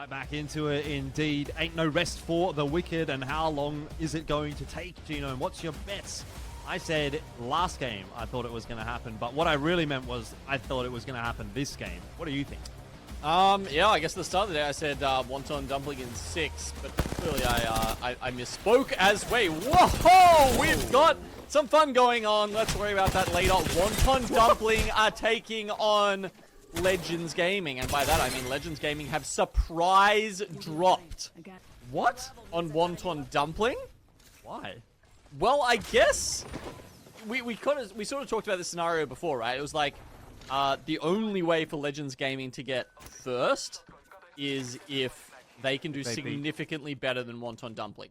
Right back into it indeed. Ain't no rest for the wicked. And how long is it going to take, Gino? And what's your bets? I said last game I thought it was going to happen, but what I really meant was I thought it was going to happen this game. What do you think? Yeah, I guess at the start of the day I said wonton dumpling in 6, but clearly I misspoke as wait. Whoa! We've got some fun going on. Let's worry about that later. Wonton dumpling are taking on Legends Gaming, and by that I mean Legends Gaming have surprise dropped. What? On wonton dumpling? Why? Well, I guess we sort of talked about this scenario before, right? It was like the only way for Legends Gaming to get first is if they can do significantly better than wonton dumpling.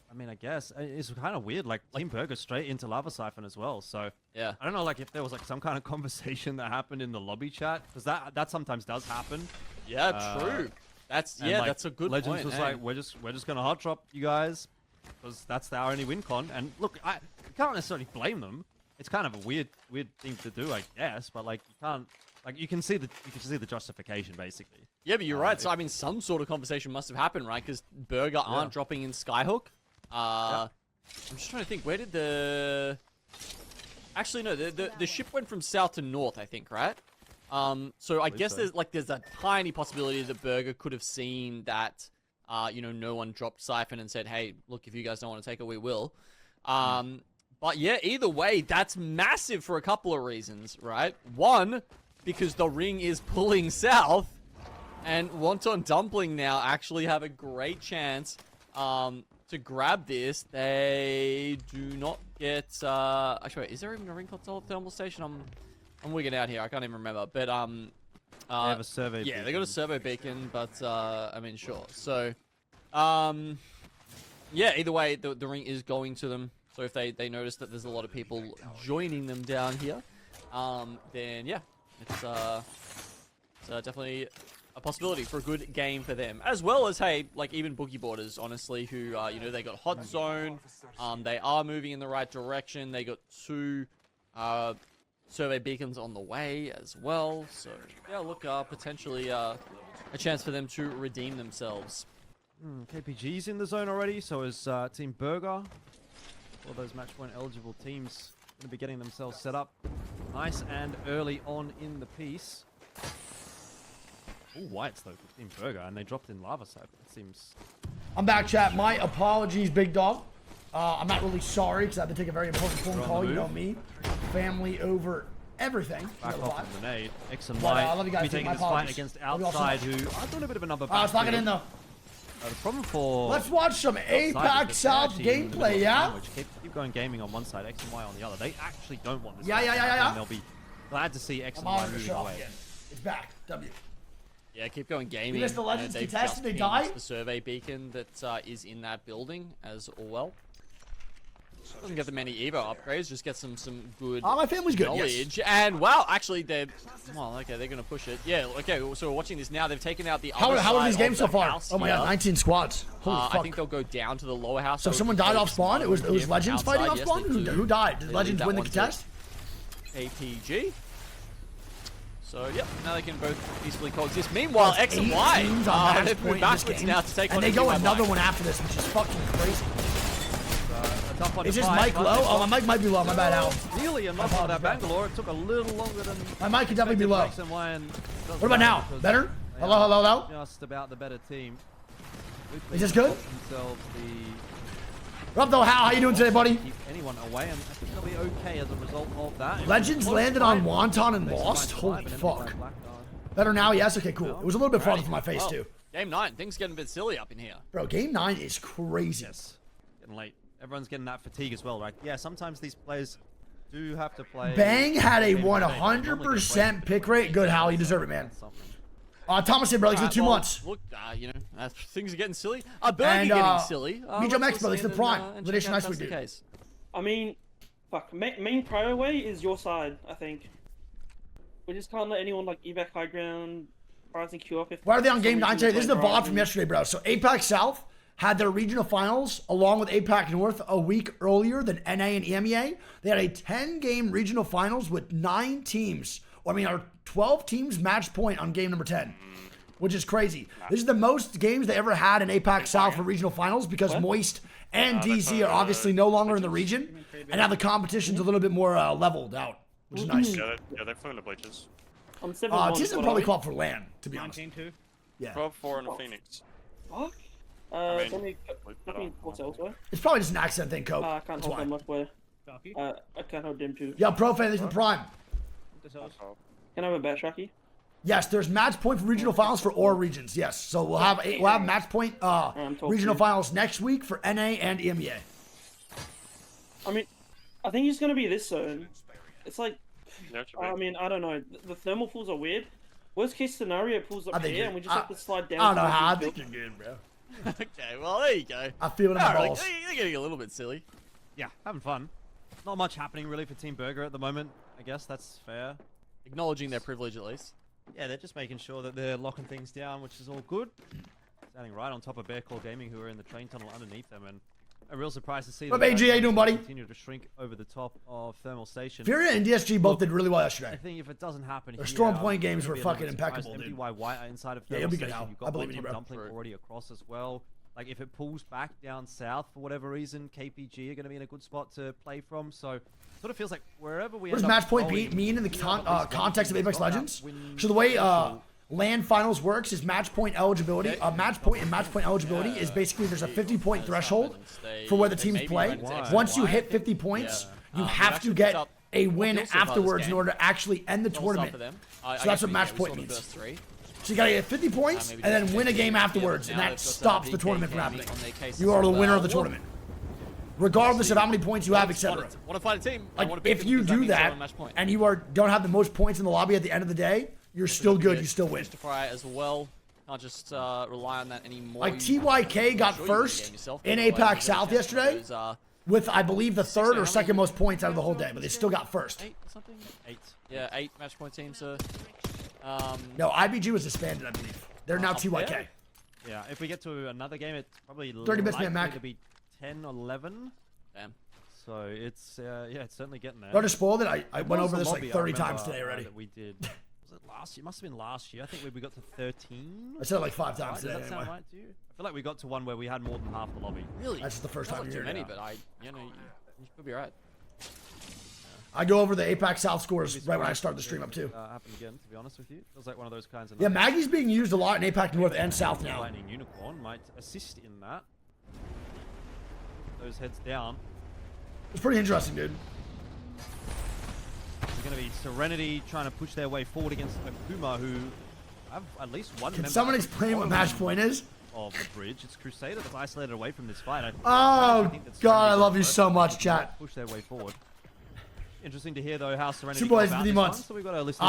I mean, I guess it's kind of weird. Like Team Burger straight into Lava Siphon as well. So yeah, I don't know, like if there was like some kind of conversation that happened in the lobby chat, because that sometimes does happen. Yeah, true. That's like, that's a good Legends point. was like, we're just gonna hot drop you guys because that's our only win con. And look, I can't necessarily blame them. It's kind of a weird thing to do, I guess. But like you can't, like you can see the justification basically. Yeah, but you're right. So I mean, some sort of conversation must have happened, right? Because Burger aren't dropping in Skyhook. I'm just trying to think. Where did the? Actually, no. The ship went from south to north, I think, right? So I guess there's a tiny possibility that Burger could have seen that, no one dropped Siphon and said, hey, look, if you guys don't want to take it, we will. But yeah, either way, that's massive for a couple of reasons, right? One, because the ring is pulling south, and Wonton Dumpling now actually have a great chance to grab this. They do not get... actually, wait, is there even a ring console thermal station? I'm wigging out here. I can't even remember. But they have a survey beacon. Yeah, they got a survey beacon, but I mean, sure. So, yeah, either way, the ring is going to them. So if they notice that there's a lot of people joining them down here, then yeah, it's definitely a possibility for a good game for them. As well as, hey, like even Boogie Boarders, honestly, who, they got Hot Zone. They are moving in the right direction. They got 2 survey beacons on the way as well. So, yeah, look, potentially a chance for them to redeem themselves. KPG's in the zone already, so is Team Burger. All those match point eligible teams going to be getting themselves set up nice and early on in the piece. All whites though for Team Burger, and they dropped in Lava Siphon. It seems. I'm back, chat. My apologies, big dog. I'm not really sorry because I had to take a very important phone call. You know me, family over everything. Back off the grenade. X and Y. I love you guys. Be taking this fight against Outside, who are doing a bit of a number back. Let's lock it in though. The problem for... Let's watch some APAC South gameplay, yeah? Keep going gaming on one side, X and Y on the other. They actually don't want this. Yeah. And they'll be glad to see X and Y moving away. Again. It's back. W. Yeah, keep going gaming. You missed the Legends contest and they die? The survey beacon that is in that building as well. Doesn't get them many Evo upgrades, just get some good my family's good, knowledge. yes. And wow, actually they're okay, they're gonna push it. Yeah, okay, so we're watching this now. They've taken out the other side. How are these games so far? House oh my god, 19 squads. Holy fuck. I think they'll go down to the lower house. So someone died off spawn? It was Legends fighting off spawn? Who died? Did Legends win the contest? APG. So yep, now they can both peacefully coexist. Meanwhile, X and Y, they've moved backwards now to take on. And they go another one after this, which is fucking crazy. Is this mic low? Oh, my mic might be low. My bad, Al. Really enough for that Bangalore. It took a little longer than... My mic could definitely be low. What about now? Better? Hello? Just about the better team. Is this good? What up, though, Hal? How you doing today, buddy? Keep anyone away, and I think they'll be okay as a result of that. Legends landed on Wonton and lost? Holy fuck. Better now? Yes? Okay, cool. It was a little bit farther from my face, too. Game 9. Things getting a bit silly up in here. Bro, game 9 is crazy. Yes. Getting late. Everyone's getting that fatigue as well, right? Yeah, sometimes these players do have to play. Bang had a 100% pick rate. Good, Hal. You deserve it, man. Thomas said, bro, it's been 2 months. Look, things are getting silly. Bernie getting silly. Mejo Max, bro, it's the prime. Lidish, nice we do. I mean, fuck, main prior way is your side, I think. We just can't let anyone like evac high ground, rising Q up. Why are they on game 9 today? This is the VOD from yesterday, bro. So APAC South had their regional finals along with APAC North a week earlier than NA and EMEA. They had a 10-game regional finals with 9 teams. Or 12 teams match point on game number 10. which is crazy. This is the most games they ever had in APAC South for regional finals because Moist and DZ are obviously no longer in the region, and now the competition's a little bit more leveled out, which is nice. Yeah, they're full of bleachers. I'm 7-1. TSM probably called for LAN, to be honest. 19-2. Yeah. 12-4 in the Phoenix. Fuck. mean, Let me what's elsewhere? It's probably just an accent thing, Cope. I can't That's hold why. them much where. Sharky. I can't hold them too. Yeah, Pro Fan, thanks for the Prime. This house. Can I have a bet, Sharky? Yes, there's match point for regional finals for all regions. Yes, so we'll have match point regional finals next week for NA and EMEA. I mean, I think it's gonna be this zone. It's like, Yeah, it should I be. mean, I don't know. The thermal pools are weird. Worst case scenario, it pulls I up think here, you're- and we just have to slide down. I don't know to how. I the think build. you're good, bro. Okay, well, there you go. I feel it in my Alright, balls. they're getting a little bit silly. Yeah, having fun. Not much happening really for Team Burger at the moment. I guess that's fair. Acknowledging their privilege at least. Yeah, they're just making sure that they're locking things down, which is all good. Standing right on top of Bear Claw Gaming, who are in the train tunnel underneath them, and a real surprise to see What that up, AG? How you doing, buddy? continue to shrink over the top of Thermal Station. Furia and DSG both Look, did really well I yesterday. think if it doesn't happen Their here, storm I'm point games gonna were be a little fucking bit surprised. impeccable, dude. MDY White are inside of Yeah, Thermal you'll be good Station. now. You've I got believe in you, Bonton bro. dumpling True. already across as well. Like if it pulls back down south for whatever reason, KPG are going to be in a good spot to play from. So sort of feels like wherever we What does end up match point going, mean in the we have at least one context of team Apex that's got that Legends? win So the way potential. LAN finals works is match point eligibility. Match point and match point eligibility is basically there's a 50-point threshold for where the teams play. Once you hit 50 points, you have to get a win afterwards in order to actually end the tournament. So that's what match point means. So you gotta get 50 points and then win a game afterwards, and that stops the tournament from happening. You are the winner of the tournament, regardless of how many points you have, etc. Want to find a team? I Like wanna beat if them you because do means they're that on match point. and you don't have the most points in the lobby at the end of the day, you're still good. You still win. Defy as well. Can't just rely on that anymore. Like You- TYK got sure you win the first game yourself, in otherwise APAC there's South a chance yesterday those, with, I believe, the third or second most points out of the whole day, but they still got first. 8 or something? 8. Yeah, 8 match point teams. So, No, IBG was disbanded, I believe. They're now TYK. Yeah, if we get to another game, it's probably 30 bits, man, likely Mac. to be 10 or 11. damn. So it's yeah, it's certainly getting there. I just spoiled it. I There went was over a this lobby, like I 30 remember, times today already. That we did. Was it last year? Must have been last year. I think we got to 13. I said it like 5 Right, times does today that sound anyway. right to you? I feel like we got to one where we had more than half the lobby. Really? That's just the first Not time too you're many, here. but you could be right. I go over the APAC South scores right when I start the stream up too. Happen again, to be honest with you. Feels like one of those kinds of Yeah, nights. Maggie's being used a lot in APAC North and South now. Lightning Unicorn might assist in that. Those heads down. It's pretty interesting, dude. It's going to be Serenity trying to push their way forward against Akuma, who have at least one Can member someone at the explain what bottom match point is? of the bridge. It's Crusader that's isolated away from this fight. Oh, God, I love you so much, chat. Push their way forward. Interesting to hear, though, how Serenity Two boys, go about 50 this months. one, so we've got to listen to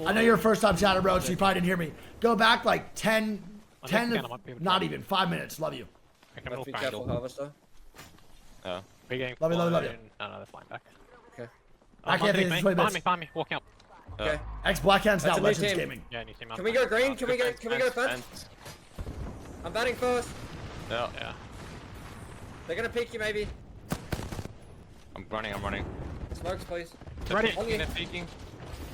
I know you're a first time chatter, bro, so you probably didn't hear me. Go back like 10, not even 5 minutes. Love you. Be careful, Harvester. Yeah. Big game. Love you, love you, love you. No, they're flying back. Okay. I can't think of 20 minutes. Behind me, walking up. Okay. Ex Black Hands now That's a new Legends team. Gaming. Yeah, new team. Can we go green? Can we go fence? I'm batting first. Yeah. Yeah. They're gonna peek you maybe. I'm running. Smokes, please. Ready. On you. They're peeking.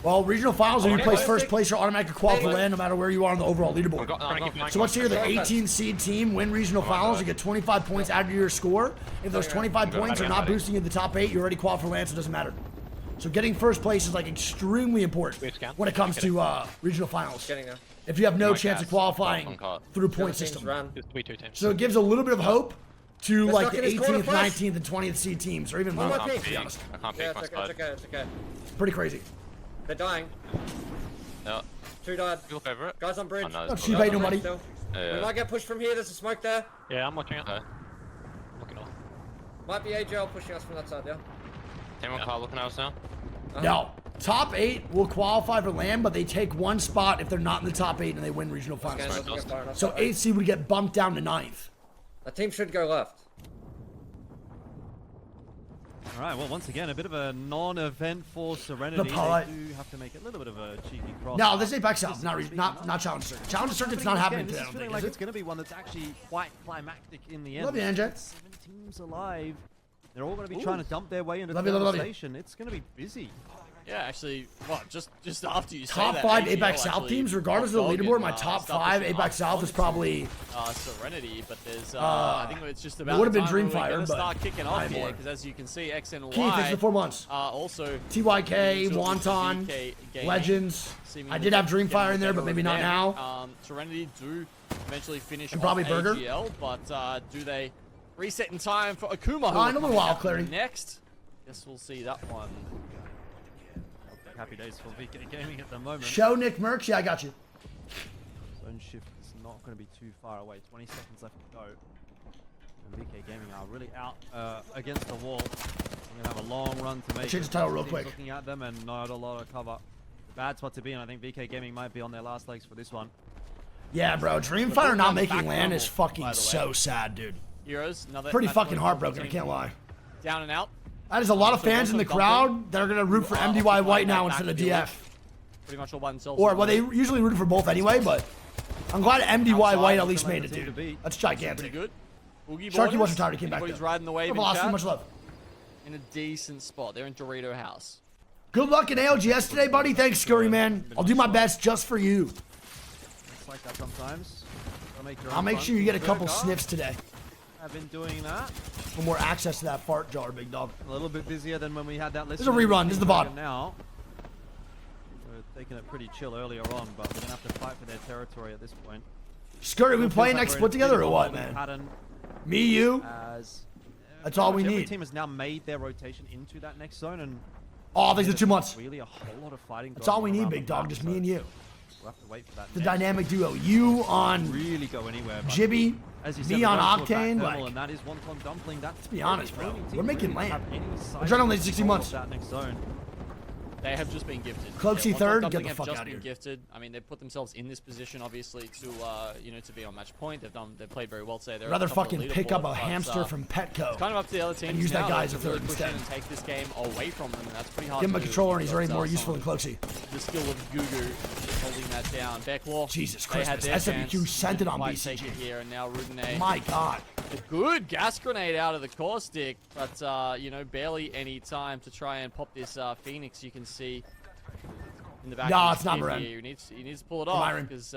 Well, regional finals, if you Okay. place first place, you're automatically qualified to land no matter where you are on the overall leaderboard. So let's hear the 18 seed team win regional finals. You get 25 points added to your score. If those 25 points are not boosting you to the top 8, you're already qualified for land, so it doesn't matter. So getting first place is like extremely important when it comes to regional finals. Getting there. If you have no My chance of cats. qualifying through The point other teams system. ran. Just we two teams. So it gives a little bit of hope to Let's like not the get his corner 18th, first. 19th, and 20th seed teams, or even One lower, more to team. be honest. I can't Yeah, pick my it's okay, side. it's okay, it's okay. It's pretty crazy. They're dying. Yeah. 2 died. Your favorite? Guys on bridge. Oh, no, Oh, it's Shiba probably- Inu, buddy. Still. Yeah. We might get pushed from here. There's a smoke there. Yeah, I'm watching it. Okay. Looking off. Might be AJL pushing us from that side, yeah? Team on car looking at us now. No. Top 8 will qualify for land, but they take one spot if they're not in the top 8 and they win regional Okay, finals. doesn't get far enough. So 8th seed would get bumped down to 9th. That team should go left. All right, well, once again, a bit of a non-event for Serenity. pilot. They do have to make a little bit of a cheeky cross. No, this ain't back south, not challenge circuit. Challenge circuit's not happening This today, I is don't feeling think, like is it's it? going to be one that's actually quite climactic in the end. Love you, Angel. 7 teams alive. They're all going to be trying to dump their way into Love you, the love you. station. It's going to be busy. Yeah, actually, what? Just after you say Top that, 5 AGL APAC South actually teams, regardless of the hot dog leaderboard, and, my top start 5 pushing APAC up South is onto, probably Serenity, but there's I think it's just about would have the been time where Dreamfire, we're gonna but start kicking off probably here, more. because as you can see, X and Y Keith, thanks for the 4 months. also TYK, into Wonton, VK Gaming, Legends. seemingly I did have getting Dreamfire the in there, but better maybe of not them. now. Serenity do eventually finish And probably off Burger. AGL, but do they reset in time for Akuma? who Oh, will in a little come while, out Clary. Next, guess we'll see that one. Happy days for VK Gaming at the moment. Show Nick Merckx. Yeah, I got you. Zone shift is not going to be too far away. 20 seconds left to go. And VK Gaming are really out against the wall. They're going to have a long run to make. Change the title real Teams quick. Looking at them and not a lot of cover. Bad spot to be in. I think VK Gaming might be on their last legs for this one. Yeah, bro. Dreamfire not making land is fucking so sad, dude. Heroes, another Pretty match fucking point heartbroken, I team. can't lie. Down and out. That is a lot of So fans in the Wonton crowd that are going to root for MDY occupying White now that instead of back field. DF. Pretty much all by themselves. Or, well, they usually rooted for both anyway, but I'm glad MDY White at least made it, team to dude. beat. That's pretty gigantic. good. Boogie Sharky Borders, wasn't tired, he came back anybody's though. riding the wave in Velocity, chat. much love. In a decent spot. They're in Dorito House. Good luck in ALGS today, buddy. Thanks, Scurry, man. I'll do my best just for you. It's like that sometimes. I'll make sure you get a couple Burger. sniffs today. I've been doing that. For more access to that fart jar, big dog. A little bit busier than when we had that list. This is a rerun. This is the VOD. Now, we're taking it pretty chill earlier on, but we're gonna have to fight for their territory at this point. Scurry, we Feels playing like next we're in split a together bit or of a what, holding man? pattern Me, you. as That's all we every need. team has now made their rotation into that next zone, and Oh, thanks for 2 months. really a whole lot of fighting. That's going all we on need, around big the dog. map, Just so me and you. We'll have to wait for that. The next dynamic duo. You on really go anywhere. but Jibby, as you said, me we're on going to a back Octane. thermal, Like, and that is Wonton Dumpling. That's to be honest, bro, the only team we're making really land. have any We're trying to only size 60 control months. of that next zone. They have just been gifted. Cloaksy Wonton third, Dumpling get the have fuck just outta been here. gifted. I mean, they've put themselves in this position, obviously, to to be on match point. They've played very well today. They're rather at the top of the fucking pick up leaderboard, a but, hamster from Petco. It's kind of up to the other teams and use that now guy as to a really third push in instead. and take this game away from them, and that's pretty hard Give him to a do. controller and he's already But, more some useful of than Cloaksy. the skill of Gugu is holding that down. Becklaw, Jesus they had Christmas. their SWQ chance. sent it on Might BCG. take it here, and now Rudine. My God. A good gas grenade out of the core stick, but you know, barely any time to try and pop this Phoenix. You can see in the back. Nah, of it's his not stick Maren. here. He needs to pull it off Myron. because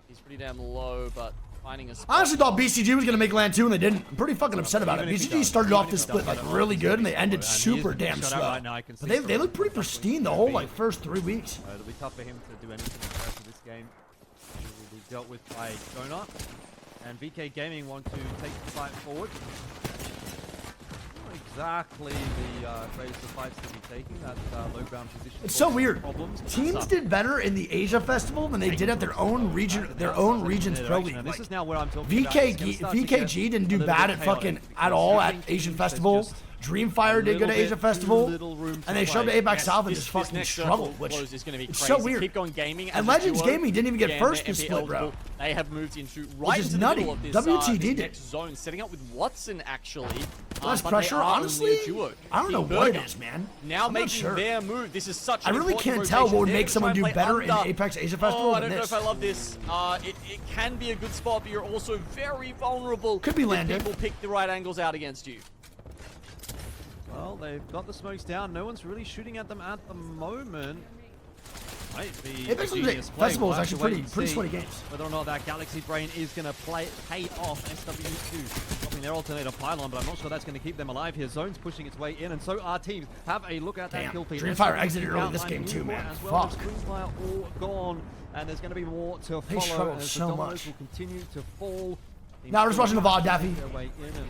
he's pretty damn low, but finding a spot. I honestly thought BCG was going to make land too, and they didn't. I'm pretty fucking upset about it. Even if he BCG does, started even off if this he split does, like I don't really think good, and they he's ended good, and he super is getting damn shut out slow. right now. I can But see they look pretty Serenity pristine the will whole be- like first 3 weeks. It'll be tough for him to do anything the rest of this game. He will be dealt with by Donut. And VK Gaming want to take the fight forward. Not exactly the greatest of fights to be taking, that low ground position. It's so causes weird. Problems. Teams did better in the Asia Festival than they did at their own region, region's pro league. This Like, is now where I'm talking about. It's gonna start to get VKG didn't a do little bad bit at fucking chaotic at because all at different Asian teams, there's Festival. just Dreamfire did good at Asia Festival, and they showed up at APAC South and just fucking next struggled, which is going to be it's crazy. so weird. Keep going gaming. And as a Legends duo. Gaming didn't even get Again, first they're this MP split, bro. eligible. They have moved into right is into the nutty. middle of this, WTD this did. next zone, setting up with Watson actually. Less but pressure, they are honestly. only a duo. I don't know Team what it Burger is, man. Now I'm making not sure. their move. This is such. I an really important can't tell what rotation. would They're make gonna someone try do and play better in under. Apex Asia Festival Oh, I than don't know this. if I love this. It can be a good spot, but you're also very vulnerable. Could be if landed. People pick the right angles out against you. Well, they've got the smokes down. No one's really shooting at them at the moment. Might be Apex a genius play. Festival We'll is have to actually wait and pretty see sweaty games. whether or not that Galaxy Brain is going to pay off. SW2 dropping their alternator pylon, but I'm not sure that's going to keep them alive here. Zone's pushing its way in, and so are teams. Have a look at that Damn, kill feed. Dreamfire SW2 exited early this outline game too, Newport man. As well. Fuck. Dreamfire all gone, and there's going to be more to They follow struggled as so the dominoes much. will continue to fall. Now we're just watching the VOD, Daffy. Their way in and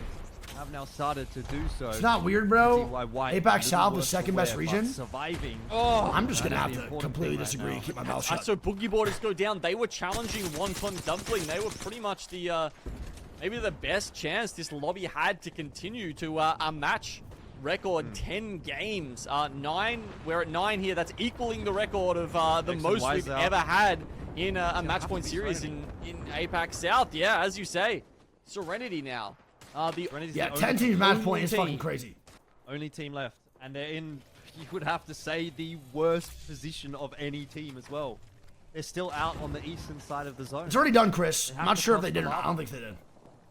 have now started to do so. It's not weird, bro. DY White, APAC little South, the worse second for best wear, region. but surviving. Oh, I'm just gonna That have is the to important completely thing right disagree now. and keep my mouth shut. So boogie boarders go down. They were challenging Wonton Dumpling. They were pretty much the maybe the best chance this lobby had to continue to a match record 10 games. 9. We're at 9 here. That's equaling the record of the X and most Y's we've out. ever had in a match have point to be series Serenity. in APAC South. Yeah, as you say, Serenity now. Serenity's Yeah, the 10 only- teams match only point is fucking team- crazy. Only team left, and they're in, you would have to say, the worst position of any team as well. They're still out on the eastern side of the zone. It's already done, Chris. They I'm have not to sure if cross they did the or not. I line. don't think they did.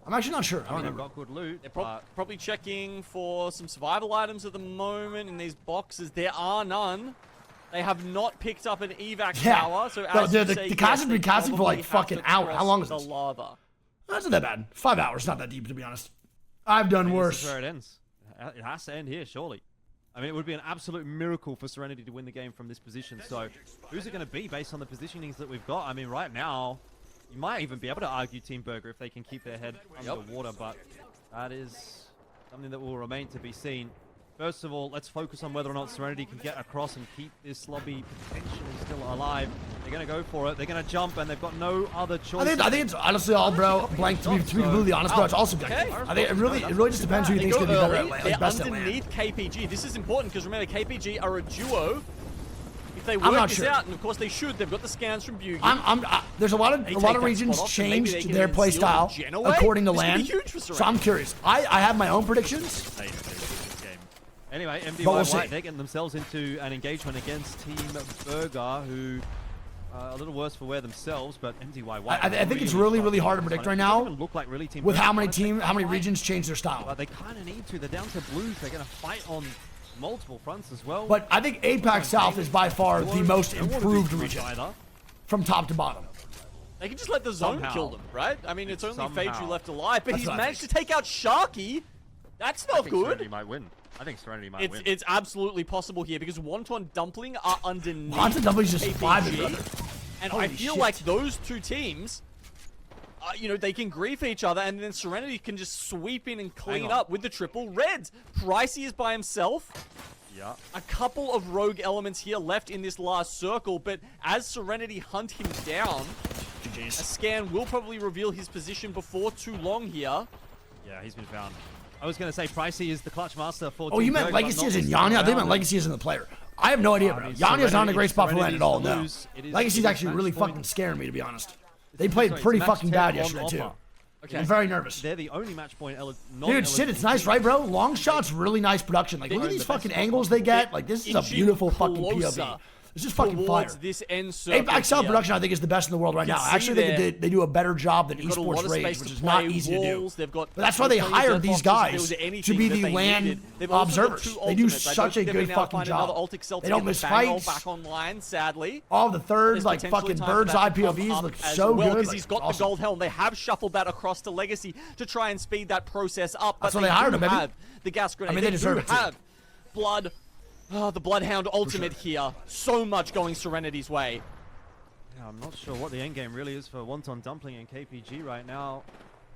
I'm actually not sure. I I don't mean, they've remember. got good loot, They're but probably checking for some survival items at the moment in these boxes. There are none. They have not picked up an evac Yeah. tower, so No, as dude, you the say, cast yes, has been they casting for, like, probably have fucking to hour. How cross long is the this? lava. That's not that bad. 5 hours, not that deep, to be honest. I've done This worse. is where it ends. It has to end here, surely. I mean, it would be an absolute miracle for Serenity to win the game from this position. So, who's it going to be based on the positionings that we've got? I mean, right now, you might even be able to argue Team Burger if they can keep their head under water, but that is something that will remain to be seen. First of all, let's focus on whether or not Serenity can get across and keep this lobby potentially still alive. They're going to go for it. They're going to jump, and they've got no other choice. I think it's honestly all, bro. Blank, to be completely honest, bro. It's all subjective. I think it really just depends who you think's They going go to be better early. at They're best at land. underneath KPG. This is important because remember, KPG are a duo. If they I'm work not this sure. out, and of course they should, they've got the scans from Bugie. There's a lot of take regions that spot off, and maybe they changed can their then play steal style the gen away. according to This could be land. huge for So I'm Serenity. curious. I have my own predictions. Anyway, But we'll MDY see. White, they're getting themselves into an engagement against Team Burger, who are a little worse for wear themselves, but MDY White... I think it's really hard to predict right now It doesn't even look like really Team with Burger how many wanna take that fight. regions change their style. But they kind of need to. They're down to blues. They're going to fight on multiple fronts as well. But I think APAC South is by far the most improved region Either. from top to bottom. They can just let the zone Somehow. kill them, right? I mean, it's only Somehow. Phaedru left alive, but That's he's what I managed to take out Sharky. That's not good. Serenity might win. I think Serenity might win. It's absolutely possible here because Wonton Dumpling are underneath Wonton Dumpling's just KPG, vibing, brother. and Holy I feel shit. like those two teams, you know, they can grief each other, and then Serenity can just sweep in and clean on. up with the triple reds. Pricey is by himself. Yeah. A couple of rogue elements here left in this last circle, but as Serenity hunt him down, a scan will probably reveal his position before too long here. Yeah, he's been found. I was going to say Pricey is the clutch master for Oh, Team you meant Burger, but Legacy not as in this Yanya? time I think you meant around. Legacy as in the player. I have no idea, I bro. mean, Yanya's not in a great spot for land at all, Serenity no. is to lose. It is Legacy's actually match really point. fucking scaring me, to be honest. They played Sorry, pretty match fucking 10 bad on yesterday, too. offer. Okay. I'm very nervous. They're the only match point Dude, shit, it's nice, right, bro? Long shots, really nice production. Like, look at own these the best fucking spot angles they get. Like, this is a Inching beautiful fucking closer POV. This is fucking fire. towards this end circle APAC South here. production, I think, is the best in the world right You now. can see Actually, there, they do a better job than They've got a lot esports of rage, space which to is not play, easy to do. walls, they've got But that's why they plenty of hired death these boxes if there guys was to anything be that the they land needed. They've also got observers. two They do ultimates. I such don't a think good they've been able to fucking find another job. ult Excel to They don't get miss the bang fights. back online, sadly. All the thirds, There's like potentially fucking time for bird's that eye to pump POVs up look as so well, good. because Like, he's got awesome. the gold helm. They have shuffled that across to Legacy to try and speed that process up. But That's why they hired do him, baby. have the gas grenade. I mean, they deserve do it, too. have blood. Oh, the Bloodhound ultimate here. So much going Serenity's way. Yeah, I'm not sure what the end game really is for Wonton Dumpling and KPG right now.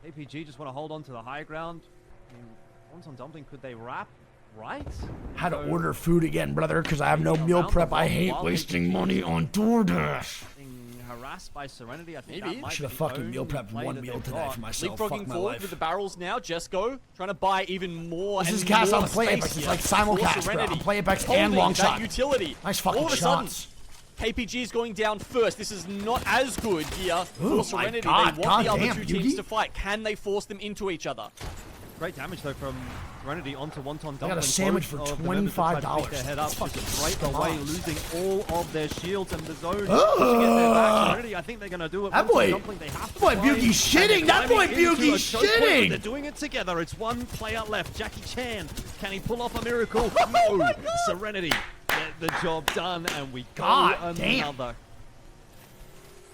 KPG just want to hold on to the high ground. I mean, Wonton Dumpling, could they wrap right? Had to So, order food again, brother, because I have no meal prep. I hate wasting money on DoorDash. being harassed by Serenity. I think Maybe. that might I should be have the fucking meal only prepped play one that meal they've today got. for myself. Fuck Leapfrogging my forward life. with the barrels now. Jesco trying to buy even more. This and is cast more on play space Apex. It's here like for simulcast, bro. Serenity. I'm playing Apex Holding and long that shot. utility. Nice fucking All of a sudden, shots. KPG is going down first. This is not as good here Ooh, for Serenity. my God. They want the other Goddamn, two teams Yugi. to fight. Can they force them into each other? Great damage though from Serenity onto Wonton Dumpling. I got a sandwich for Both of the members that tried to $25. pick their head up, That's just fucking straight away, smart. losing all of their shields and the zone. To get their back. Serenity, I think they're gonna do it. That Wonton boy- Dumpling, they have to that boy try, Bugi's and shitting. they're That boy climbing into a Bugi's choke point, but shitting. They're doing it together. It's one player left. Jackie Chan. Can he pull off a miracle? Oh No. Serenity get the job done, and we go God damn. another.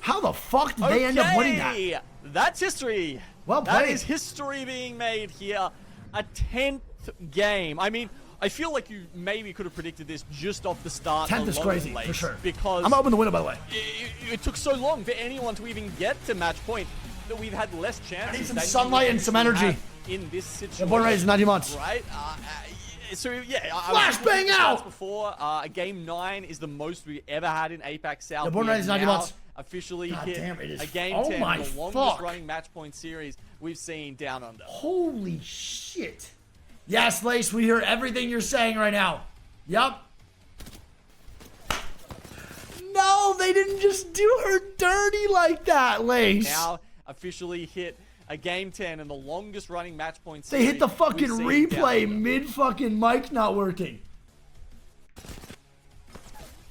How the fuck did they end up winning that? Okay, that's history. Well That played. is history being made here. A 10th game. I mean, I feel like you maybe could have predicted this just off the start. 10th is alone, crazy, late, for sure. Because I'm open to win it, by the way. it took so long for anyone to even get to match point that we've had less chances. need some than sunlight you and some actually energy. have in this situation. Yeah, born and raised in 90 months. Right? So yeah, Flash bang out! Before game 9 is the most we've ever had in APAC South. Yeah, born We and raised in have 90 now months. Officially God hit damn, it is- a game oh 10, my the longest fuck. running match point series we've seen down under. Holy shit. Yes, Lace, we hear everything you're saying right now. Yup. No, they didn't just do her dirty like that, Lace. Now officially hit a game 10 and the longest running match point They series hit the fucking we've seen down replay under. mid fucking mic not working.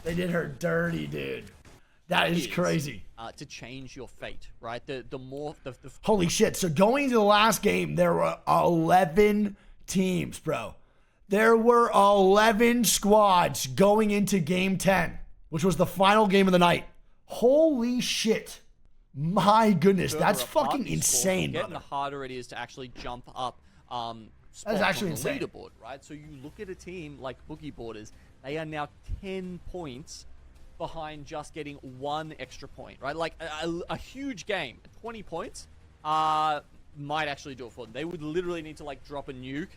They did her dirty, dude. That is crazy. To change your fate, right? The more the Holy shit. So going into the last game, there were 11 teams, bro. There were 11 squads going into game 10. which was the final game of the night. Holy shit. My goodness, Burger that's are fucking party sports, insane, getting brother. the harder it is to actually jump up spots That is actually on the insane. leaderboard, right? So you look at a team like Boogie Boarders, they are now 10 points behind just getting 1 extra point, right? Like a huge game, 20 points, might actually do it for them. They would literally need to like drop a nuke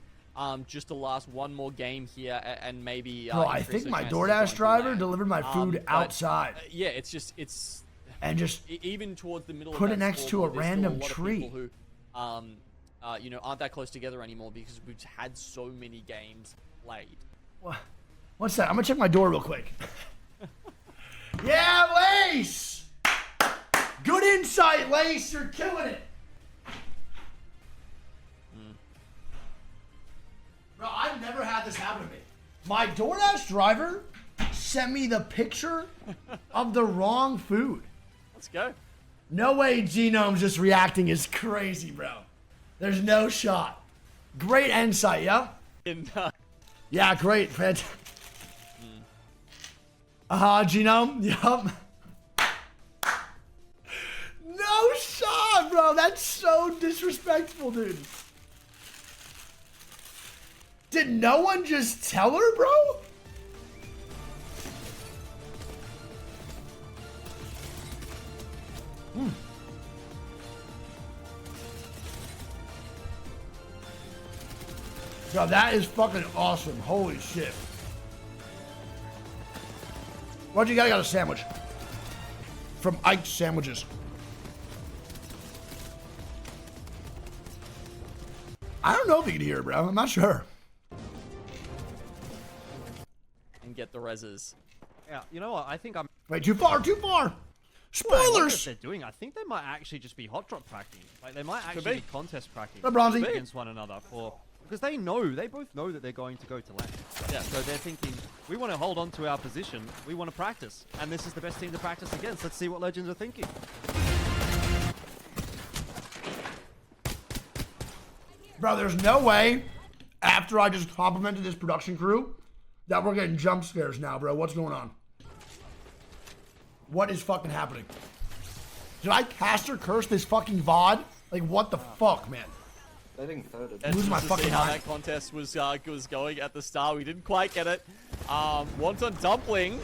just to last one more game here and maybe Bro, I increase think their my chances of DoorDash going to driver land. delivered my food But, outside yeah, it's and just even towards the middle put of it that next to a scoreboard, there's still random lot of tree. people who you know, aren't that close together anymore because we've had so many games played. One sec, I'm gonna check my door real quick. Yeah, Lace! Good insight, Lace, you're killing it. Bro, I've never had this happen to me. My DoorDash driver sent me the picture of the wrong food. Let's go. No way Genome's just reacting is crazy, bro. There's no shot. Great insight, yeah? Yeah, great. Genome, yup. No shot, bro. That's so disrespectful, dude. Did no one just tell her, bro? Bro, that is fucking awesome. Holy shit. Why'd you got a sandwich? From Ike's Sandwiches. I don't know if you can hear it, bro. I'm not sure. And get the reses. Yeah, you know what? I think I'm. Wait, too far, too far. Spoilers! They're doing. I think they might actually just be hot drop tracking. Like they might actually be. be contest tracking The Bronzy. against one another because they both know that they're going to go to land. Yeah. So they're thinking, we want to hold on to our position. We want to practice, and this is the best team to practice against. Let's see what Legends are thinking. Bro, there's no way, after I just complimented this production crew, that we're getting jump scares now, bro. What's going on? What is fucking happening? Did I caster curse this fucking VOD? Like, what the fuck, man? I think third. That's Lose my just to see fucking how mind. that contest was going at the start. We didn't quite get it. Wonton Dumpling,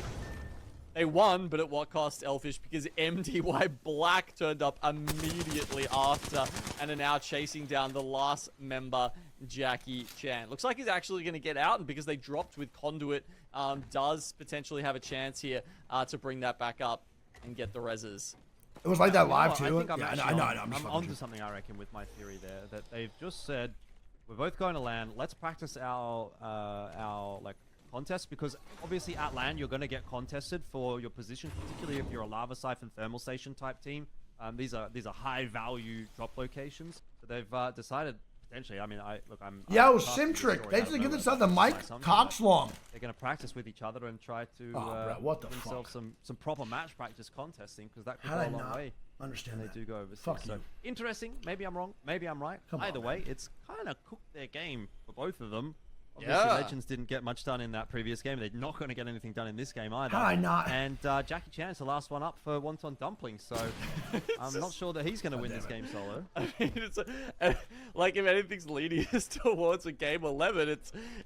they won, but at what cost, Elfish? Because MDY Black turned up immediately after and are now chasing down the last member, Jackie Chan. Looks like he's actually going to get out, and because they dropped with Conduit, does potentially have a chance here to bring that back up and get the reses. It was like that You know live, what? too. I think I'm Yeah, actually I know. on- I'm just fucking onto joking. something, I reckon, with my theory there. That they've just said, we're both going to land. Let's practice our like contest, because obviously at land you're going to get contested for your position, particularly if you're a lava siphon thermal station type team. These are high value drop locations. So they've decided potentially. I mean, I'm. Yo, I'm casting this Simtrick. story Thanks out for of giving us nowhere. the That's my Mike assumption, Coxlong. they're going to practice with each other and try to bro, what the give themselves fuck? some proper match practice contesting, because that could How go did a I long not way. understand And that? they do go overseas. Fuck So you. interesting. Maybe I'm wrong. Maybe I'm right. Come on, Either way, man. it's kind of cooked their game for both of them. Obviously, Yeah. Legends didn't get much done in that previous game. They're not going to get anything done in this game either. How did I not? And Jackie Chan's the last one up for Wonton Dumpling, so I'm not sure that he's going to win this game solo. I mean, like if anything's leading us towards a game 11,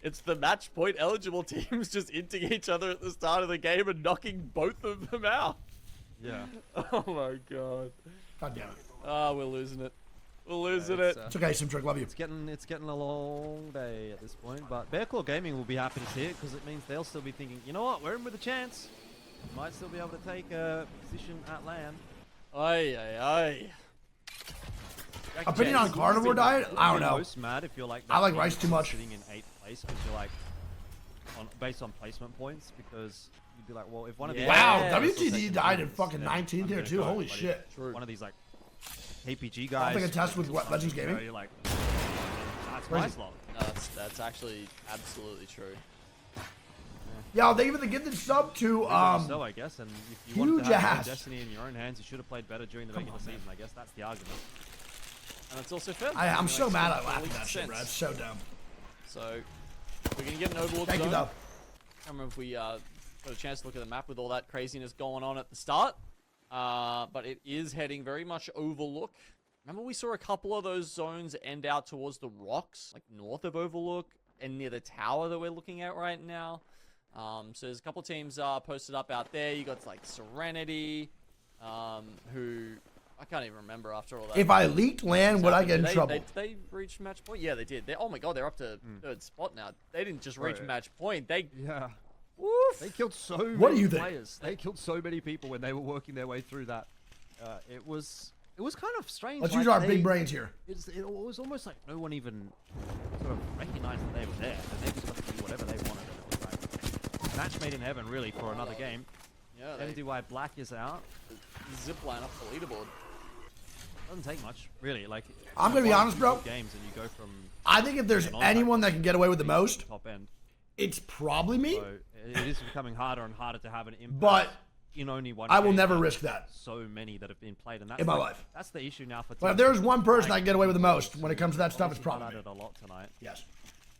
it's the match point eligible teams just inting each other at the start of the game and knocking both of them out. Yeah. Oh my god. God damn it. Oh, we're losing it. We're losing it's, it. It's okay, Simtrick. Love you. It's getting a long day at this point, but Bearclaw Gaming will be happy to see it, because it means they'll still be thinking, you know what, we're in with a chance. Might still be able to take a position at land. Aye, aye, aye. Jackie Opinion Chan, on this carnivore would be diet? I don't the know. Most mad if you're like I like that rice team too much. Sitting in 8th place, because you're like based on placement points, because you'd be like, well, if one of these Wow, Yeah, WTD died in fucking 19th here, too. Holy shit. One of these like KPG I guys. don't think I test with what, Legends you know, Gaming. you're like, that's Crazy. nice long. No, that's actually absolutely true. Yo, they even give the sub to So I guess, and if you wanted huge to have your ass. destiny in your own hands, you should have played better during the regular season. I guess that's the argument. And it's also fair. I'm so mad I Makes laughed at complete that shit, bro. sense. It's so dumb. So, we're gonna get an Overlord Thank you, zone. though. I can't remember if we got a chance to look at the map with all that craziness going on at the start. But it is heading very much Overlook. Remember we saw a couple of those zones end out towards the rocks, like north of Overlook and near the tower that we're looking at right now. So there's a couple teams posted up out there. You got like Serenity, who I can't even remember after all that. If I leaked land, would I get in trouble? Did they reach match point? Yeah, they did. Oh my god, they're up to third spot now. They didn't just reach match point. Yeah. Woof. They killed so What do many you think? players. They killed so many people when they were working their way through that. It was kind of strange. Let's like use our big brains here. It was almost like no one even sort of recognized that they were there, and they just got to do whatever they wanted. And it was like match made in heaven, really, for another game. Yeah, MDY Black is out. Zip line up the leaderboard. Doesn't take much, really. Like I'm gonna be honest, bro. Games and you go from. I think if there's anyone that can get away with the most, Top end. it's probably me. So it is becoming harder and harder to have an impact. But in only one. I will game never out of risk that. So many that have been played, and that's in my like- life. That's the issue now for. But if there's one person that can get away with the most when it comes to that stuff, it's probably me. Highlighted a lot tonight. Yes.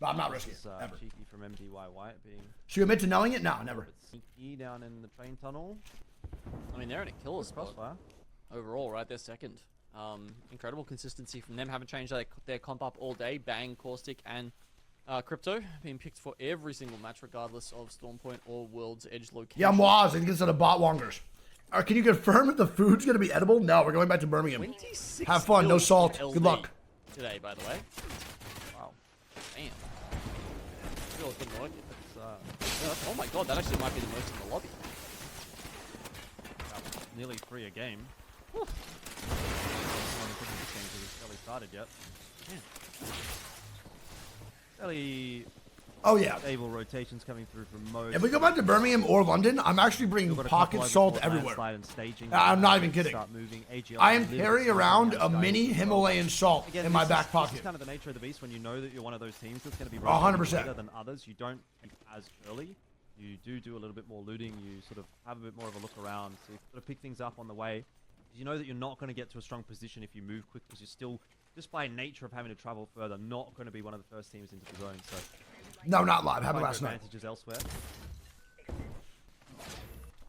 But I'm not risking it, It's, ever. cheeky from MDY White being Should you admit to knowing it? No, never. sneaky down in the train tunnel. I mean, they're in a killer spot Crossfire. overall, right? They're second. Incredible consistency from them. Haven't changed their comp up all day. Bang, Caustic, and Crypto being picked for every single match, regardless of Stormpoint or World's Edge location. Yeah, Moaz, I think it's at a bot wongers. Can you confirm if the food's going to be edible? No, we're going back to Birmingham. 26 Have fun, no kills salt. for Good LD luck. today, by the way. Wow. Damn. Feels good work. It's Oh my god, that actually might be the most in the lobby. nearly 3 a game. Whew. It's barely started yet. Fairly Oh, yeah. stable rotations coming through from most. If we go back to Birmingham or London, I'm actually bringing We've got a pocket couple salt overboard everywhere. landslide and staging. I'm not even kidding. Start moving. AGL I am limited carrying to around a guys mini as well. Himalayan salt Again, in my this back is pocket. kind of the nature of the beast. When you know that you're one of those teams that's going to be 100%. later than others, you don't peak as early. You do a little bit more looting. You sort of have a bit more of a look around. So you sort of pick things up on the way. You know that you're not going to get to a strong position if you move quick, because you're still, just by nature of having to travel further, not going to be one of the first teams into the zone. So No, not live. Happened find last your night. advantages elsewhere.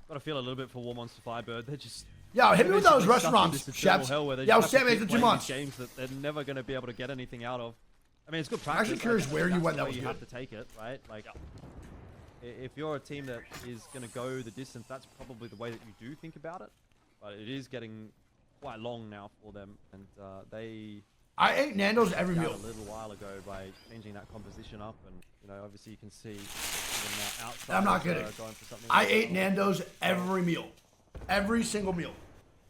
Got to feel a little bit for War Monster Firebird. They're just Yeah, hit me with those basically stuck in restaurants, this eternal chefs. hell where they Yeah, I was just have saying to it keep for 2 playing months. these games that they're never going to be able to get anything out of. I mean, it's good I'm practice. actually curious I guess, where but you that's went. the That way was you good. have to take it, right? Like, if you're a team that is going to go the distance, that's probably the way that you do think about it. But it is getting quite long now for them, and I ate Nando's every down meal. a little while ago by changing that composition up, and obviously you can see even outside. I'm not kidding. Going for something I like ate that. Nando's every meal. Every single meal.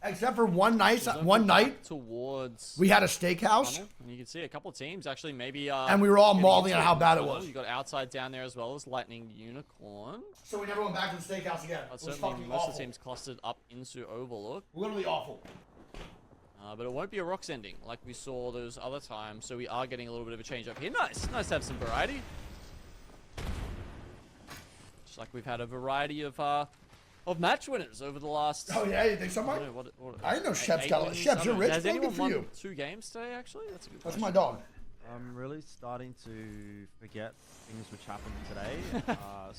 Except for one night Towards we had a steakhouse tunnel, and you can see a couple of teams actually maybe and we were all getting mauling into on how bad it tunnel. was. You got outside down there as well as Lightning Unicorn. So we never went back to the steakhouse again. But It was certainly fucking most of awful. the teams clustered up into Overlook. Literally awful. But it won't be a rocks ending like we saw those other times. So we are getting a little bit of a change up here. Nice to have some variety. Just like we've had a variety of match winners over the last. Oh yeah, you think so, Mike? I didn't know Shep's eight got wins? Shep's, I you're don't know. rich, Has bro. Good anyone for won you. 2 games today? Actually, that's a good. That's question. my dog. I'm really starting to forget things which happened today.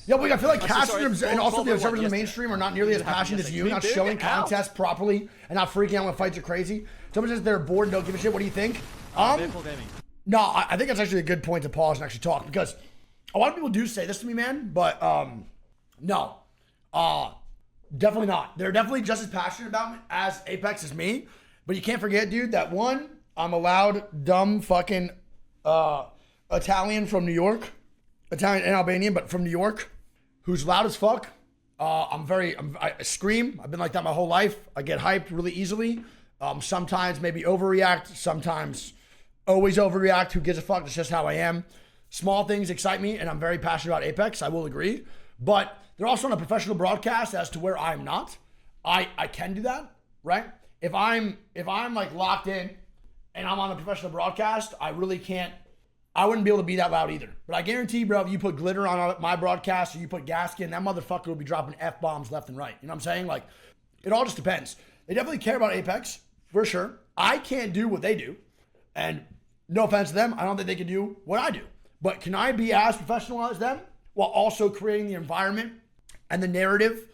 Yeah, well, I feel like I'm so casting sorry, and also the 12-1 observers in the yesterday. mainstream are not nearly as It happened passionate as yesterday. you, We not figured showing it out. contests properly and not freaking out when fights are crazy. Someone says they're bored and don't give a shit. What do you think? Vehicle gaming. No, I think that's actually a good point to pause and actually talk, because a lot of people do say this to me, man, but no. Definitely not. They're definitely just as passionate about it as Apex is me. But you can't forget, dude, that one, I'm a loud, dumb fucking Italian from New York. Italian and Albanian, but from New York, who's loud as fuck. I scream. I've been like that my whole life. I get hyped really easily. Sometimes maybe overreact. Sometimes always overreact. Who gives a fuck? That's just how I am. Small things excite me, and I'm very passionate about Apex. I will agree. But they're also on a professional broadcast as to where I'm not. I can do that, right? If I'm like locked in and I'm on a professional broadcast, I really can't. I wouldn't be able to be that loud either. But I guarantee, bro, if you put glitter on my broadcast or you put Gaskin, that motherfucker will be dropping F-bombs left and right. You know what I'm saying? Like, it all just depends. They definitely care about Apex, for sure. I can't do what they do. And no offense to them, I don't think they can do what I do. But can I be as professional as them while also creating the environment and the narrative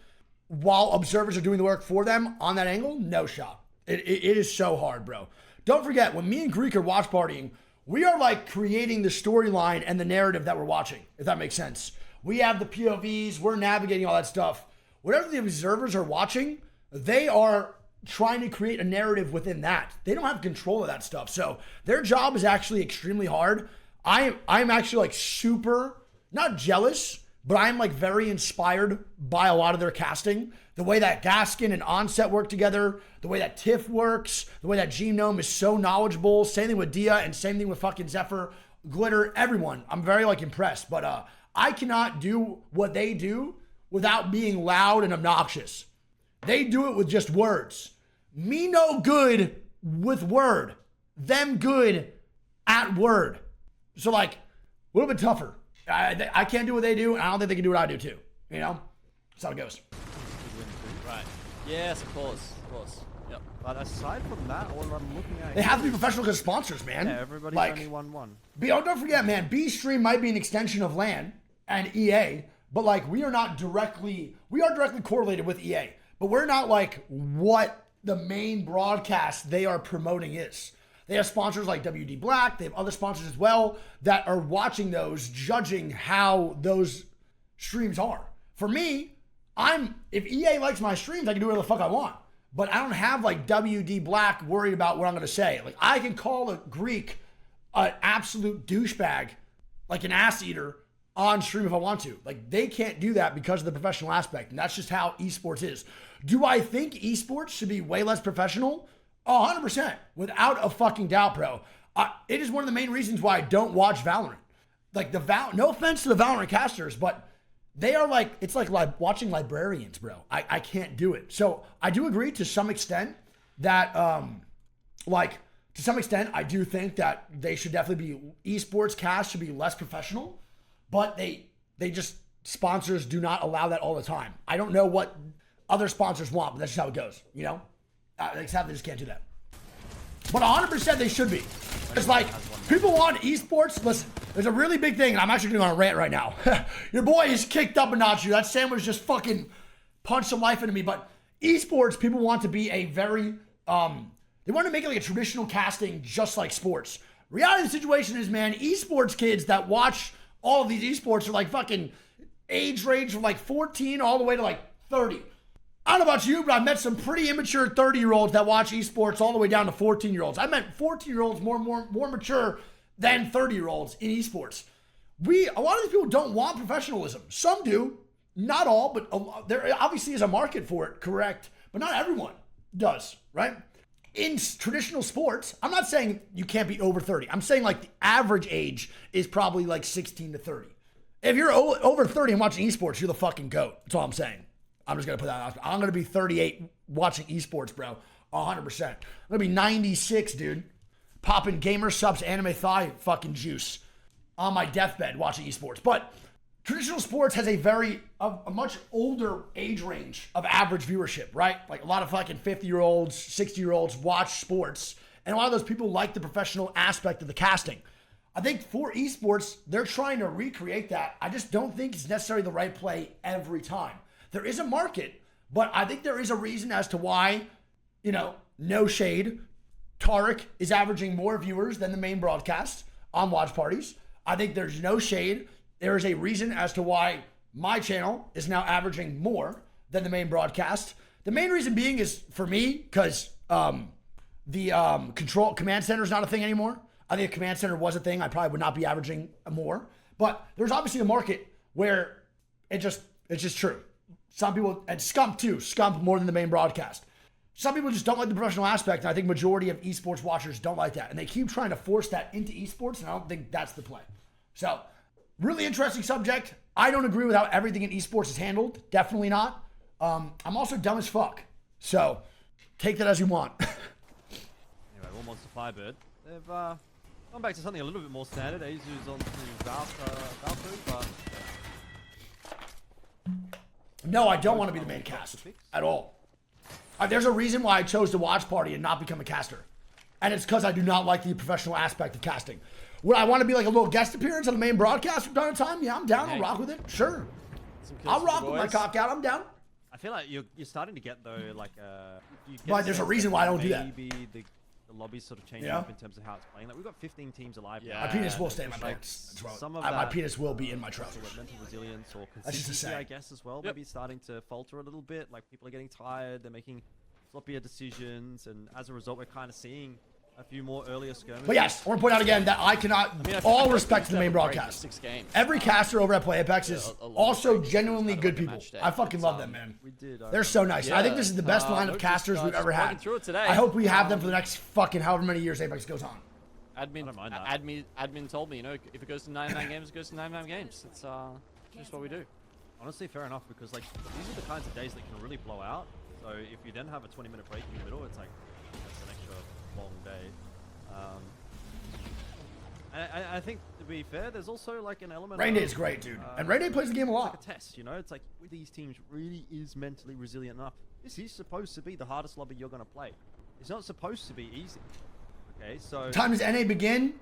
while observers are doing the work for them on that angle, no shot. It is so hard, bro. Don't forget, when me and Greek are watch partying, we are like creating the storyline and the narrative that we're watching, if that makes sense. We have the POVs, we're navigating all that stuff. Whatever the observers are watching, they are trying to create a narrative within that. They don't have control of that stuff. So their job is actually extremely hard. I'm actually like super, not jealous, but I'm like very inspired by a lot of their casting. The way that Gaskin and Onset work together, the way that Tiff works, the way that Genome is so knowledgeable. Same thing with Dia and same thing with fucking Zephyr, Glitter, everyone. I'm very like impressed, but I cannot do what they do without being loud and obnoxious. They do it with just words. Me no good with word. Them good at word. So like a little bit tougher. I can't do what they do, and I don't think they can do what I do too. You know? That's how it goes. Right. Yes, of course. Yep. But aside from that, all I'm looking at... They have to be professional because sponsors, man. Yeah, everybody's like, only 1-1. Don't forget, man, B-Stream might be an extension of LAN and EA, but like we are directly correlated with EA, but we're not like what the main broadcast they are promoting is. They have sponsors like WD Black. They have other sponsors as well that are watching those, judging how those streams are. For me, if EA likes my streams, I can do whatever the fuck I want. But I don't have like WD Black worried about what I'm going to say. Like I can call a Greek an absolute douchebag, like an ass eater on stream if I want to. Like they can't do that because of the professional aspect. And that's just how esports is. Do I think esports should be way less professional? 100%, without a fucking doubt, bro. It is one of the main reasons why I don't watch Valorant. Like no offense to the Valorant casters, but they are like, it's like watching librarians, bro. I can't do it. So I do agree to some extent that, to some extent, I do think that they should definitely be, esports cast should be less professional, but they just, sponsors do not allow that all the time. I don't know what other sponsors want, but that's just how it goes, you know? They just can't do that. But 100% they should be. It's like, people want esports. Listen, there's a really big thing, and I'm actually going to go on a rant right now. Your boy is kicked up a notch. That sandwich just fucking punched some life into me. But esports, people want to be a very, they want to make it like a traditional casting just like sports. Reality of the situation is, man, esports kids that watch all of these esports are like fucking age range from like 14 all the way to like 30. I don't know about you, but I met some pretty immature 30-year-olds that watch esports all the way down to 14-year-olds. I met 14-year-olds more mature than 30-year-olds in esports. A lot of these people don't want professionalism. Some do, not all, but there obviously is a market for it, correct? But not everyone does, right? In traditional sports, I'm not saying you can't be over 30. I'm saying like the average age is probably like 16 to 30. If you're over 30 and watching esports, you're the fucking GOAT. That's all I'm saying. I'm just going to put that out. I'm going to be 38 watching esports, bro. 100%. I'm going to be 96, dude. Popping gamer subs, anime thigh fucking juice on my deathbed watching esports. But traditional sports has a much older age range of average viewership, right? Like a lot of fucking 50-year-olds, 60-year-olds watch sports. And a lot of those people like the professional aspect of the casting. I think for esports, they're trying to recreate that. I just don't think it's necessarily the right play every time. There is a market, but I think there is a reason as to why, no shade, Tarek is averaging more viewers than the main broadcast on watch parties. I think there's no shade. There is a reason as to why my channel is now averaging more than the main broadcast. The main reason being is for me, because the command center is not a thing anymore. I think if command center was a thing, I probably would not be averaging more. But there's obviously a market where it's just true. Some people, and Scump too, Scump more than the main broadcast. Some people just don't like the professional aspect, and I think majority of esports watchers don't like that. And they keep trying to force that into esports, and I don't think that's the play. So, really interesting subject. I don't agree with how everything in esports is handled. Definitely not. I'm also dumb as fuck. So, take that as you want. Anyway, one Monster Firebird. They've gone back to something a little bit more standard. Azu's on to Valkyrie, but... No, I don't want to be the main cast at all. There's a reason why I chose to watch party and not become a caster. And it's because I do not like the professional aspect of casting. Would I want to be like a little guest appearance on the main broadcast from time to time? Yeah, I'm down. I'll rock with it. Sure. Some kills I'll for the rock with my boys. cock out. I'm down. I feel like you're starting to get though like you get But there's a sense reason that why I don't do that. Maybe the lobby's sort of changing Yeah. up in terms of how it's playing. Like we've got 15 teams alive. Yeah. now. My penis will stay in my Like, pants. That's right. some of My that penis will be in my sort trousers. of mental resilience or That's just to consistency, say. I guess, as well. Yep. Maybe starting to falter a little bit. Like people are getting tired. They're making sloppier decisions, and as a result, we're kind of seeing a few more earlier skirmishes. But yes, I want to point out again that I cannot. I mean, I all feel like respect to the we main used have a break of broadcast. 6 games. Every caster over at Play Apex is a long also break. genuinely It's good kind of people. like a match day. I fucking love It's, them, man. We did. They're so nice. I think this is the best line of Nope, casters just we've ever plugging had. through it today. I hope we have them for the next fucking however many years Apex goes on. Admin, don't mind that. admin told me, you know, if it goes to 99 games, it goes to 99 games. It's just what we do. Honestly, fair enough, because like these are the kinds of days that can really blow out. So if you then have a 20-minute break in the middle, it's like that's an extra long day. I think to be fair, there's also like an element. Rain of, Day is great, dude. And Rain Day plays the game a like lot. a test, you know. It's like with these teams, really is mentally resilient enough. This is supposed to be the hardest lobby you're gonna play. It's not supposed to be easy. Okay, so Time does NA begin?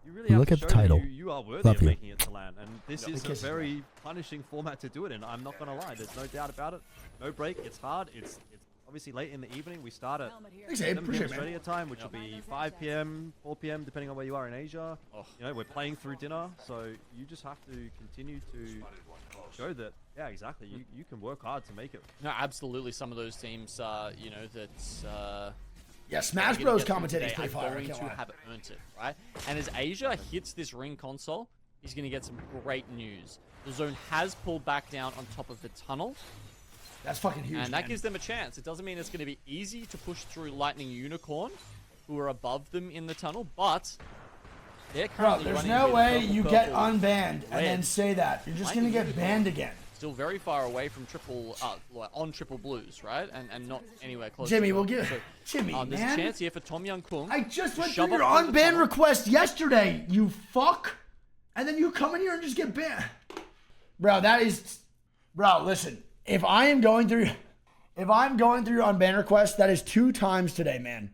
you really have Look to at show the title. you are worthy Love of you. making it to LAN, and this is a Kisses, very punishing format to do it in. I'm not gonna lie, there's no doubt about it. No break, it's hard. It's obviously late in the evening. We start at Thanks, Abe. 7 Appreciate p.m. it, man. Australia time, which will be 5 p.m., 4 p.m., depending on where you are in Asia. Oh. You know, we're playing through dinner, so you just have to continue to show that, yeah, exactly, you can work hard to make it. No, absolutely. Some of those teams, you know, that Yeah, Smash gonna Bros get through commentating today is pretty are fire. I going can't to lie. have earned it, right? And as Asia hits this ring console, he's going to get some great news. The zone has pulled back down on top of the tunnel, That's fucking huge, and that man. gives them a chance. It doesn't mean it's going to be easy to push through Lightning Unicorn, who are above them in the tunnel, but they're Bro, currently there's running no with way purple, you get purple, unbanned and then red. say that. You're just gonna get banned again. Still very far away from triple, on triple blues, right? And not anywhere close. Jimmy, to we'll purple. give So, Jimmy, there's man. a chance here for Tom Young Kung. I just went Shove through your up through the unban tunnel. request yesterday, you fuck. And then you come in here and just get banned. Bro, that is... Bro, listen. If I'm going through your unban request, that is 2 times today, man.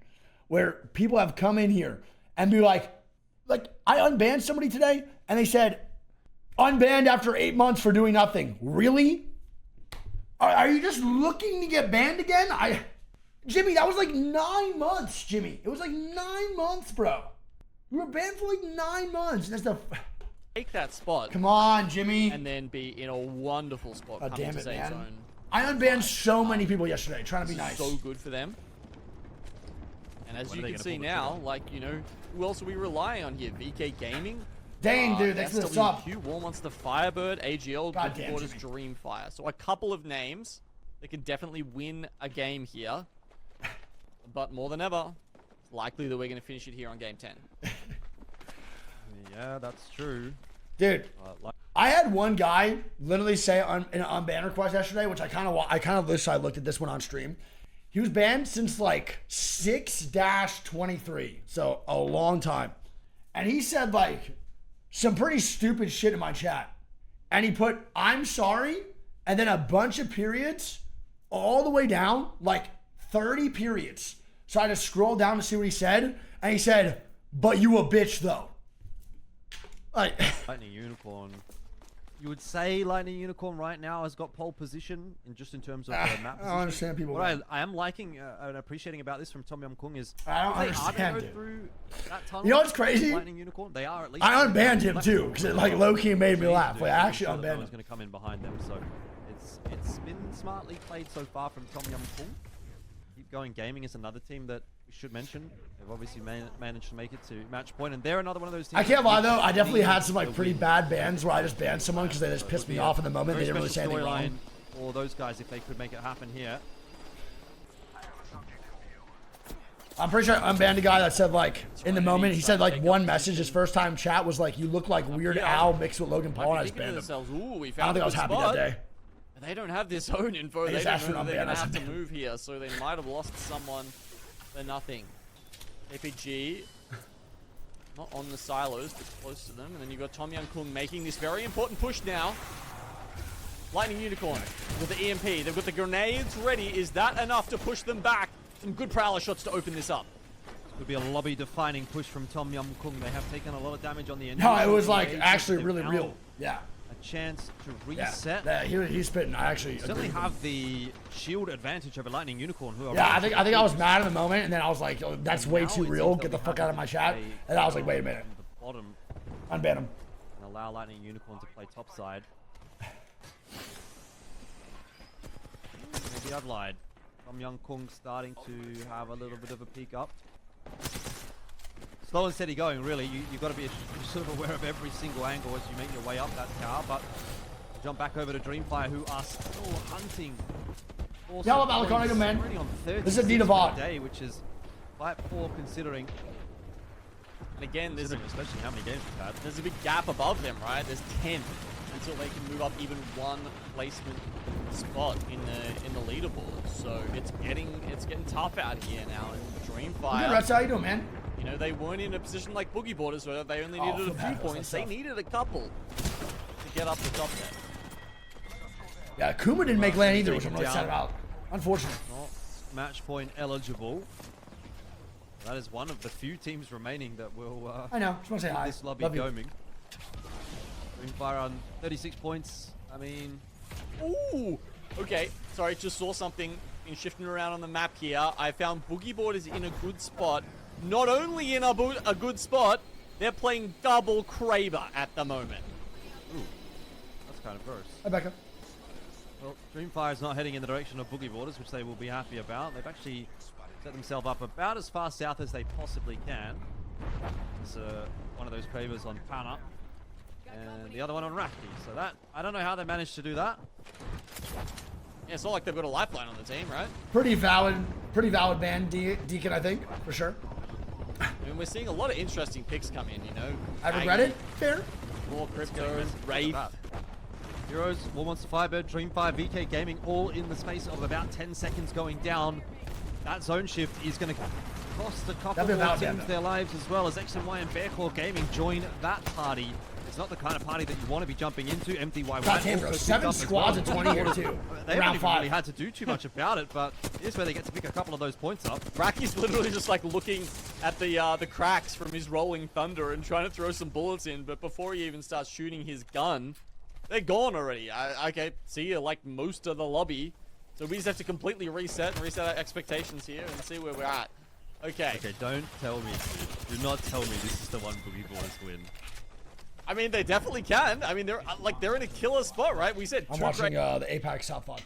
Where people have come in here and be like, I unbanned somebody today, and they said, unbanned after 8 months for doing nothing. Really? Are you just looking to get banned again? Jimmy, that was like 9 months, Jimmy. It was like 9 months, bro. You were banned for like 9 months. That's the... Take that spot. Come on, Jimmy. And then be in a wonderful spot Oh, coming damn to it, safe man. zone. I unbanned so many people yesterday, trying to be This is nice. so good for them. And as When you are they can gonna see pull the now, trigger? like, you know, who else are we relying on here? VK Gaming? Dang, dude, thanks for the sub. SWQ, War Monster, Firebird, AGL, God Good damn, Quarters, Jimmy. Dreamfire. So a couple of names that can definitely win a game here. But more than ever, it's likely that we're going to finish it here on game 10. Yeah, that's true. Dude, Like, I had one guy literally say in an unban request yesterday, which I kind of wish I looked at this one on stream. He was banned since like 6-23, so a long time. And he said like some pretty stupid shit in my chat. And he put, I'm sorry, and then a bunch of periods all the way down, like 30 periods. So I had to scroll down to see what he said. And he said, but you a bitch though. Like, Lightning Unicorn. You would say Lightning Unicorn right now has got pole position in terms of the map I position. don't understand people. What I am liking and appreciating about this from Tom Yum Kung is I don't if they are understand, to go dude. through that tunnel. You know what's crazy? Lightning Unicorn, they are at least. I unbanned him too, because it like low-key made me laugh. Like, I actually No unbanned one's him. going to come in behind them, so it's been smartly played so far from Tom Yum Kung. Keep Going Gaming is another team that we should mention. They've obviously managed to make it to match point, and they're another one of those teams. I can't lie though, I definitely need had some like to pretty win. bad bans where I just banned someone because they just pissed me off in the moment. They Very didn't really say special anything wrong. storyline for those guys if they could make it happen here. I'm pretty sure I unbanned a guy that said like in the moment he said like one message. His first time chat was like, "You look like Weird Al mixed with Logan Paul," and I just Thinking to banned him. themselves, ooh, we I found don't think I was a good happy spot. that day. They don't have this own info. They just don't asked for know an that they're unban, going to I have to said- move here, so they might have lost someone for nothing. APG, not on the silos, but close to them. And then you've got Tom Young Kung making this very important push now. Lightning Unicorn with the EMP. They've got the grenades ready. Is that enough to push them back? Some good prowler shots to open this up. Could be a lobby-defining push from Tom Yum Kung. They have taken a lot of damage on the engine. No, it was like They actually took really them real. out. Yeah. a chance to reset. Yeah, he's spitting. I actually Certainly agree. have the shield advantage over Lightning Unicorn, who are Yeah, I think I was mad in the moment, and then I was like, oh, that's way Now too it real. seems Get that the we fuck have out of my chat. a And I was like, wait a minute. on the bottom Unban him. and allow Lightning Unicorn to play topside. Maybe I've lied. Tom Young Kung starting to have a little bit of a peek up. Slow and steady going, really. You've got to be sort of aware of every single angle as you make your way up that tower. But jump back over to Dreamfire, who are still hunting. Yeah, well, Balconic, man. This is a Divot day, which is quite poor considering. And again, there's Especially how many games we've had. a big gap above them, right? There's 10 until they can move up even one placement spot in the leaderboard. So it's getting tough out here now. And Good, Dreamfire, Rex. How you doing, man? you know, they weren't in a position like Boogie Borders where they only Oh, needed a flip few that, points. They that's needed a couple to get up the top there. Yeah, Kuma didn't make land either, which Take I'm it really sad down. about. Unfortunate. Not match point eligible. That is one of the few teams remaining that will I know. Just want to say keep hi. this lobby Love you. going. Dreamfire on 36 points. I mean, Ooh! Okay, sorry, just saw something in shifting around on the map here. I found Boogie Borders in a good spot. Not only in a good spot, they're playing double Kraber at the moment. that's kind of gross. Hi, Becca. Well, Dreamfire is not heading in the direction of Boogie Borders, which they will be happy about. They've actually set themselves up about as far south as they possibly can. There's one of those Kravers on Pana, and the other one on Rafty. So that, I don't know how they managed to do that. Yeah, it's not like they've got a lifeline on the team, right? Pretty valid ban, Deacon, I think, for sure. I mean, we're seeing a lot of interesting picks come in, you know? I regret it. Fair. More Crypto, Wraith. Heroes, War Monster Firebird, Dreamfire, VK Gaming, all in the space of about 10 seconds going down. That zone shift is going to cost a couple That'd be more about teams them. their lives, as well as X and Y and Bearcore Gaming join that party. It's not the kind of party that you want to be jumping into. MTY God damn, bro. 7 squads at 20 here, too. They haven't Round even 5. really had to do too much about it, but here's where they get to pick a couple of those points up. Racky's literally just like looking at the cracks from his rolling thunder and trying to throw some bullets in, but before he even starts shooting his gun, they're gone already. Okay, see you like most of the lobby. So we just have to completely reset our expectations here and see where we're at. Okay. Okay, don't tell me. Do not tell me this is the one Boogie Boys win. I mean, they definitely can. I mean, they're in a killer spot, right? We said I'm two watching great the APAC South VOD.